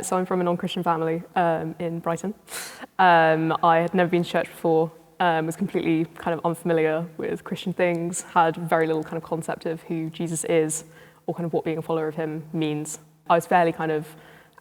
So I'm from a non-Christian family in Brighton. I had never been to church before, was completely kind of unfamiliar with Christian things, had very little kind of concept of who Jesus is or kind of what being a follower of him means. I was fairly kind of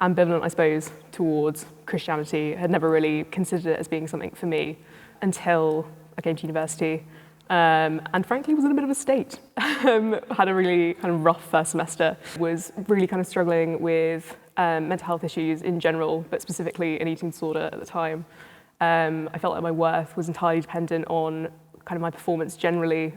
ambivalent, I suppose, towards Christianity. I had never really considered it as being something for me until I came to university. And frankly was in a bit of a state. Had a really kind of rough first semester, was really kind of struggling with mental health issues in general, but specifically an eating disorder at the time. I felt like my worth was entirely dependent on kind of my performance generally,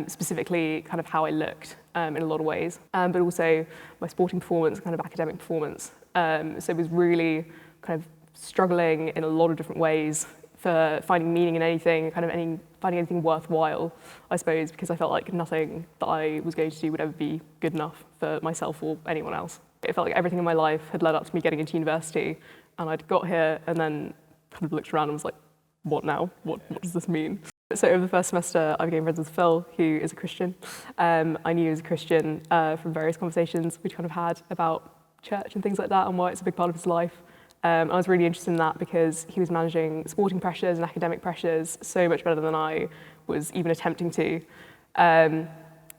specifically kind of how I looked in a lot of ways, but also my sporting performance, kind of academic performance. So it was really kind of struggling in a lot of different ways for finding meaning in anything, finding anything worthwhile, I suppose, because I felt like nothing that I was going to do would ever be good enough for myself or anyone else. It felt like everything in my life had led up to me getting into university, and I'd got here and then kind of looked around and was like, what now? What does this mean? So over the first semester, I became friends with Phil, who is a Christian. I knew he was a Christian from various conversations we'd kind of had about church and things like that and why it's a big part of his life. I was really interested in that because he was managing sporting pressures and academic pressures so much better than I was even attempting to.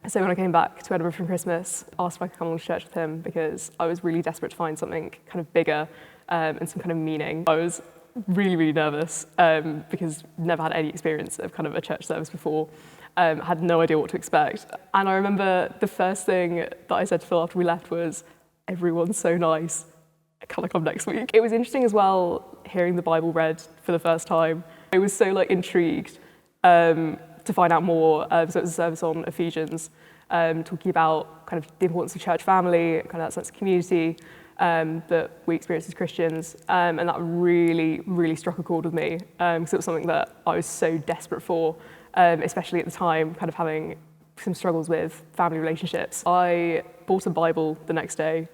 So when I came back to Edinburgh from Christmas, I asked if I could come along to church with him because I was really desperate to find something kind of bigger and some kind of meaning. I was really, really nervous because never had any experience of kind of a church service before. Had no idea what to expect. And I remember the first thing that I said to Phil after we left was, everyone's so nice. Can I come next week? It was interesting as well hearing the Bible read for the first time. I was so intrigued to find out more. So it was a service on Ephesians, talking about kind of the importance of church family, kind of that sense of community that we experience as Christians, and that really, really struck a chord with me because it was something that I was so desperate for, especially at the time, kind of having some struggles with family relationships. I bought a Bible the next day,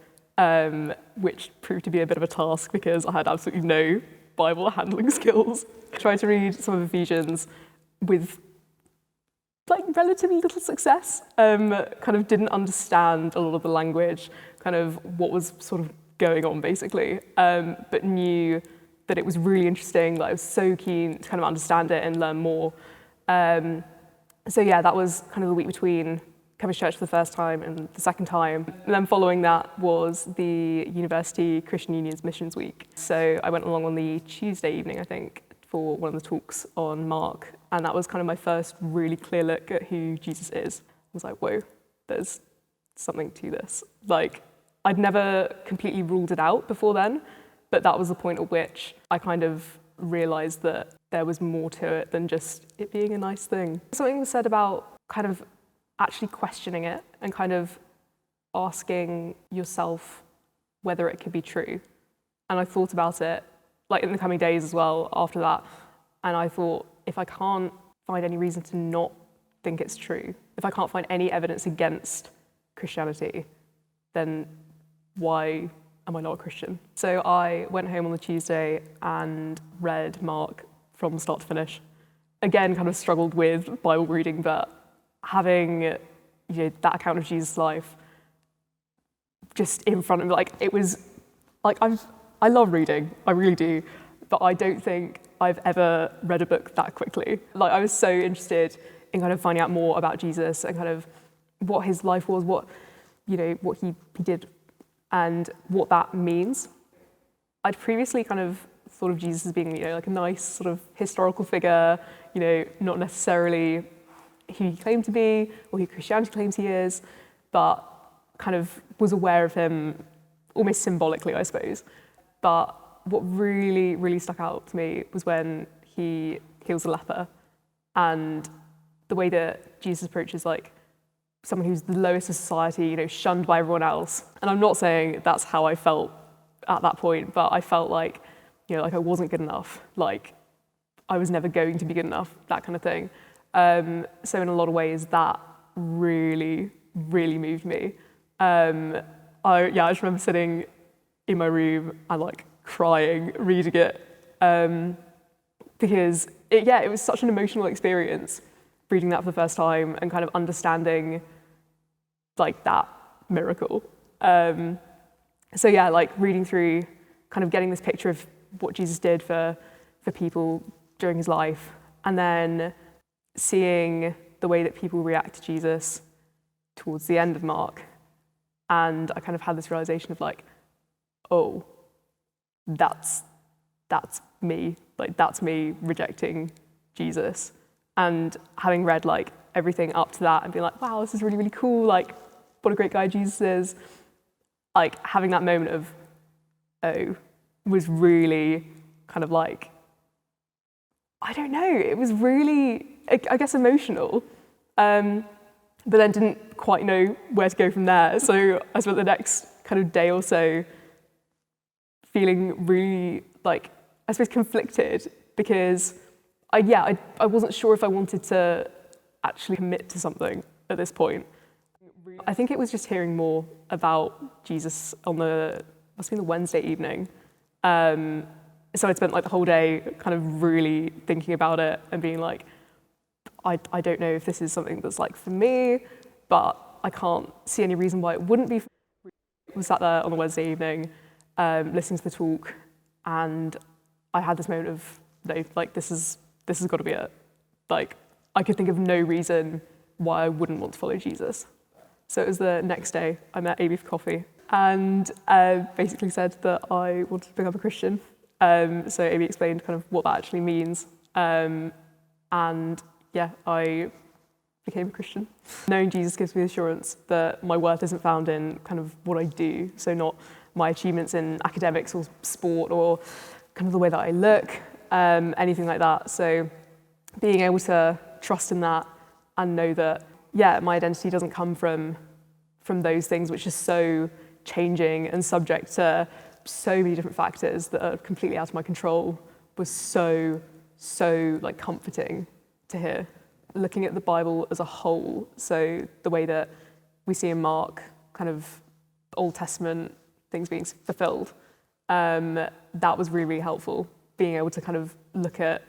which proved to be a bit of a task because I had absolutely no Bible handling skills. I tried to read some of Ephesians with relatively little success, kind of didn't understand a lot of the language, kind of what was sort of going on basically, but knew that it was really interesting, I was so keen to kind of understand it and learn more. So yeah, that was kind of the week between coming to church for the first time and the second time. And then following that was the University Christian Union's Missions Week. So I went along on the Tuesday evening, I think, for one of the talks on Mark. And that was kind of my first really clear look at who Jesus is. I was like, whoa, there's something to this. I'd never completely ruled it out before then, but that was the point at which I kind of realized that there was more to it than just it being a nice thing. Something was said about kind of actually questioning it and kind of asking yourself whether it could be true. And I thought about it in the coming days as well after that. And I thought, if I can't find any reason to not think it's true, if I can't find any evidence against Christianity, then why am I not a Christian? So I went home on the Tuesday and read Mark from start to finish. Again, kind of struggled with Bible reading, but having that account of Jesus' life just in front of me, it was I love reading, I really do, but I don't think I've ever read a book that quickly. I was so interested in kind of finding out more about Jesus and kind of what his life was, what he did and what that means. I'd previously kind of thought of Jesus as being a nice sort of historical figure, not necessarily who he claimed to be or who Christianity claims he is, but kind of was aware of him almost symbolically, I suppose. But what really, really stuck out to me was when he heals a leper and the way that Jesus approaches someone who's the lowest of society, shunned by everyone else. And I'm not saying that's how I felt at that point, but I felt like I wasn't good enough, I was never going to be good enough, that kind of thing. So in a lot of ways, that really, really moved me. I just remember sitting in my room and crying, reading it, because it was such an emotional experience, reading that for the first time and kind of understanding that miracle. Reading through kind of getting this picture of what Jesus did for people during his life, and then seeing the way that people react to Jesus towards the end of Mark. And I kind of had this realization of like, oh, that's me. Like, that's me rejecting Jesus. And having read like everything up to that and being like, wow, this is really, really cool. Like, what a great guy Jesus is. Like, having that moment of, oh, was really kind of like, I don't know, it was really, I guess, emotional. But then didn't quite know where to go from there. So I spent the next kind of day or so feeling really, like, I suppose, conflicted, because I wasn't sure if I wanted to actually commit to something at this point. I think it was just hearing more about Jesus on must have been the Wednesday evening. So I'd spent like the whole day kind of really thinking about it and being like, I don't know if this is something that's like for me, but I can't see any reason why it wouldn't be. I sat there on the Wednesday evening, listening to the talk, and I had this moment of, no, like, this has got to be it. Like, I could think of no reason why I wouldn't want to follow Jesus. So it was the next day, I met Amy for coffee, and basically said that I wanted to become a Christian. So Amy explained kind of what that actually means. And yeah, I became a Christian. Knowing Jesus gives me the assurance that my worth isn't found in kind of what I do. So not my achievements in academics or sport or kind of the way that I look, anything like that. So being able to trust in that and know that, yeah, my identity doesn't come from those things, which are so changing and subject to so many different factors that are completely out of my control, was so like comforting to hear. Looking at the Bible as a whole, so the way that we see in Mark, kind of Old Testament things being fulfilled, that was really, really helpful. Being able to kind of look at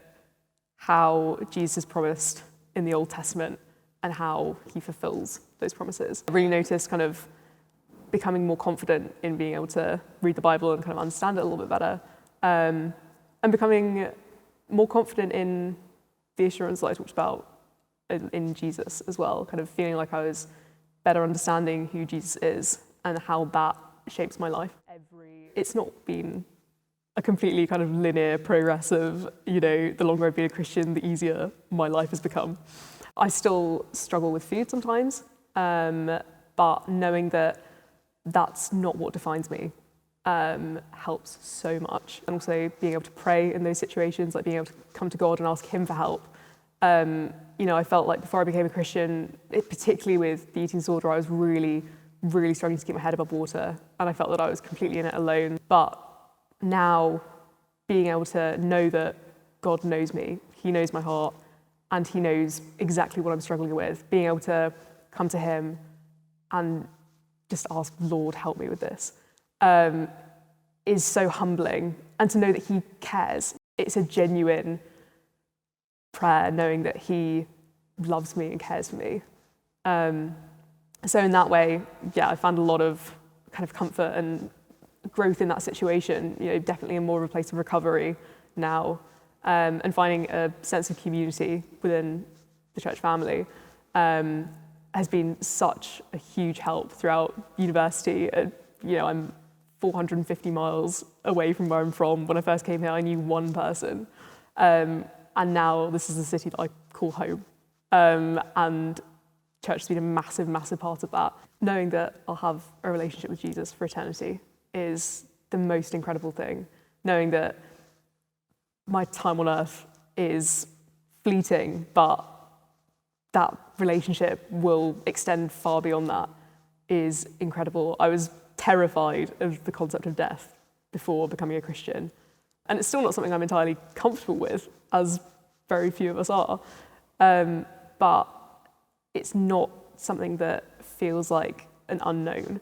how Jesus promised in the Old Testament and how he fulfills those promises. I really noticed kind of becoming more confident in being able to read the Bible and kind of understand it a little bit better, and becoming more confident in the assurance that I talked about in Jesus as well, kind of feeling like I was better understanding who Jesus is and how that shapes my life. It's not been a completely kind of linear progress of, you know, the longer I've been a Christian, the easier my life has become. I still struggle with food sometimes, but knowing that that's not what defines me helps so much. And also being able to pray in those situations, like being able to come to God and ask him for help. You know, I felt like before I became a Christian, particularly with the eating disorder, I was really, really struggling to keep my head above water, and I felt that I was completely in it alone. But now, being able to know that God knows me, he knows my heart, and he knows exactly what I'm struggling with, being able to come to him and just ask, Lord, help me with this, is so humbling. And to know that he cares, it's a genuine prayer, knowing that he loves me and cares for me. So in that way, yeah, I found a lot of kind of comfort and growth in that situation, you know, definitely in more of a place of recovery now, and finding a sense of community within the church family has been such a huge help throughout university. You know, I'm 450 miles away from where I'm from. When I first came here, I knew one person. And now this is the city that I call home. And church has been a massive, massive part of that. Knowing that I'll have a relationship with Jesus for eternity is the most incredible thing. Knowing that my time on earth is fleeting, but that relationship will extend far beyond that is incredible. I was terrified of the concept of death before becoming a Christian. And it's still not something I'm entirely comfortable with, as very few of us are. But it's not something that feels like an unknown.